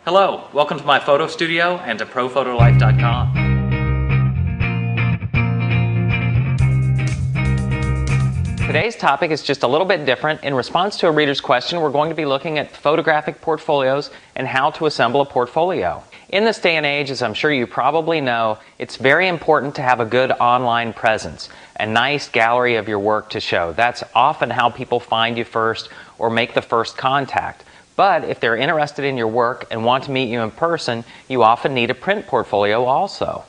Hello, welcome to my photo studio and to ProPhotoLife.com. Today's topic is just a little bit different. In response to a reader's question, we're going to be looking at photographic portfolios and how to assemble a portfolio. In this day and age, as I'm sure you probably know, it's very important to have a good online presence, a nice gallery of your work to show. That's often how people find you first or make the first contact. But if they're interested in your work and want to meet you in person, you often need a print portfolio also.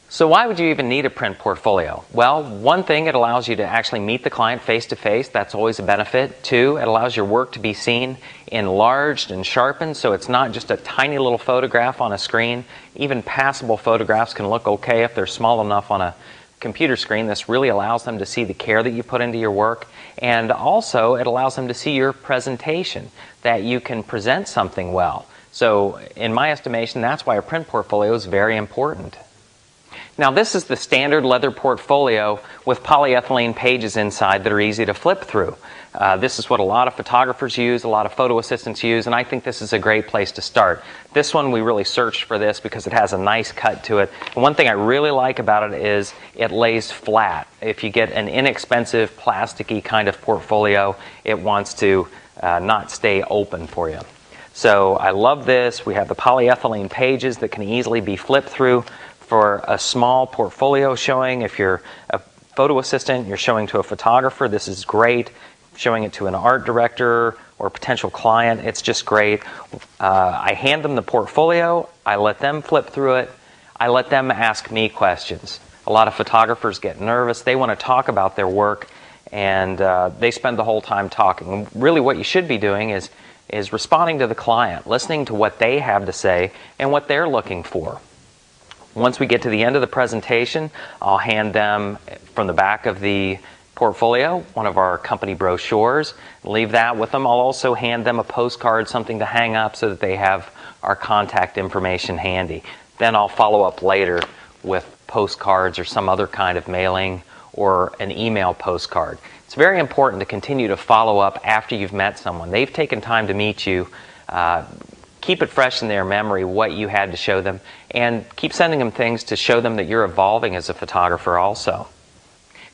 So why would you even need a print portfolio? Well, one thing, it allows you to actually meet the client face to face. That's always a benefit. Two, it allows your work to be seen enlarged and sharpened, so it's not just a tiny little photograph on a screen. Even passable photographs can look okay if they're small enough on a computer screen. This really allows them to see the care that you put into your work, and also it allows them to see your presentation, that you can present something well. So in my estimation, that's why a print portfolio is very important. Now this is the standard leather portfolio with polyethylene pages inside that are easy to flip through. This is what a lot of photographers use, a lot of photo assistants use, and I think this is a great place to start. This one, we really searched for this because it has a nice cut to it. And one thing I really like about it is it lays flat. If you get an inexpensive, plasticky kind of portfolio, it wants to not stay open for you. So I love this. We have the polyethylene pages that can easily be flipped through for a small portfolio showing. If you're a photo assistant, you're showing to a photographer, this is great. Showing it to an art director or potential client, it's just great. I hand them the portfolio, I let them flip through it, I let them ask me questions. A lot of photographers get nervous, they want to talk about their work, and they spend the whole time talking. Really what you should be doing is responding to the client, listening to what they have to say and what they're looking for. Once we get to the end of the presentation, I'll hand them from the back of the portfolio one of our company brochures, leave that with them. I'll also hand them a postcard, something to hang up so that they have our contact information handy. Then I'll follow up later with postcards or some other kind of mailing or an email postcard. It's very important to continue to follow up after you've met someone. They've taken time to meet you. Keep it fresh in their memory what you had to show them, and keep sending them things to show them that you're evolving as a photographer also.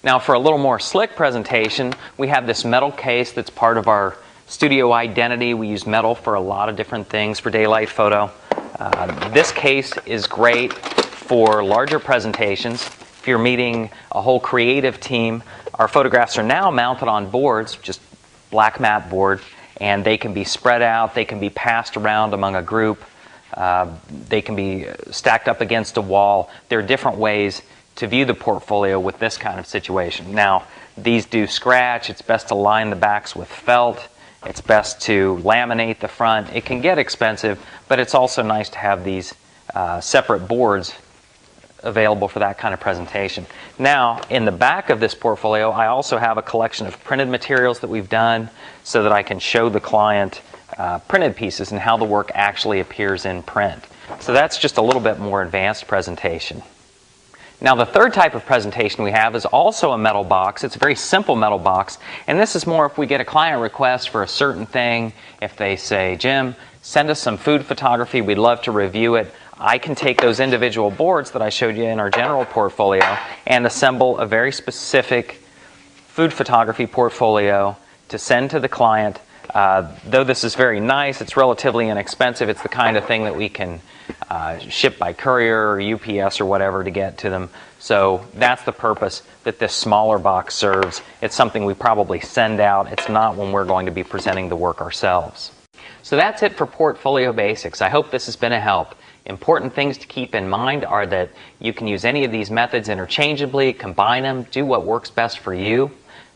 Now for a little more slick presentation, we have this metal case that's part of our studio identity. We use metal for a lot of different things for daylight photo. This case is great for larger presentations. If you're meeting a whole creative team, our photographs are now mounted on boards, just black mat board, and they can be spread out, they can be passed around among a group, they can be stacked up against a wall. There are different ways to view the portfolio with this kind of situation. Now, these do scratch. It's best to line the backs with felt. It's best to laminate the front. It can get expensive, but it's also nice to have these separate boards available for that kind of presentation. Now, in the back of this portfolio, I also have a collection of printed materials that we've done so that I can show the client printed pieces and how the work actually appears in print. So that's just a little bit more advanced presentation. Now the third type of presentation we have is also a metal box. It's a very simple metal box, and this is more if we get a client request for a certain thing. If they say, Jim, send us some food photography, we'd love to review it. I can take those individual boards that I showed you in our general portfolio and assemble a very specific food photography portfolio to send to the client. Though this is very nice, it's relatively inexpensive. It's the kind of thing that we can ship by courier or UPS or whatever to get to them. So that's the purpose that this smaller box serves. It's something we probably send out. It's not when we're going to be presenting the work ourselves. So that's it for Portfolio Basics. I hope this has been a help. Important things to keep in mind are that you can use any of these methods interchangeably, combine them, do what works best for you.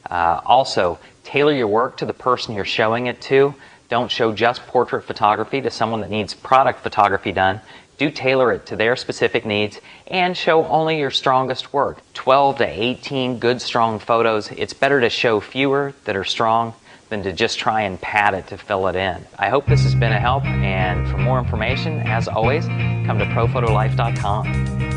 Also, tailor your work to the person you're showing it to. Don't show just portrait photography to someone that needs product photography done. Do tailor it to their specific needs and show only your strongest work. 12 to 18 good, strong photos. It's better to show fewer that are strong than to just try and pad it to fill it in. I hope this has been a help, and for more information, as always, come to ProPhotoLife.com.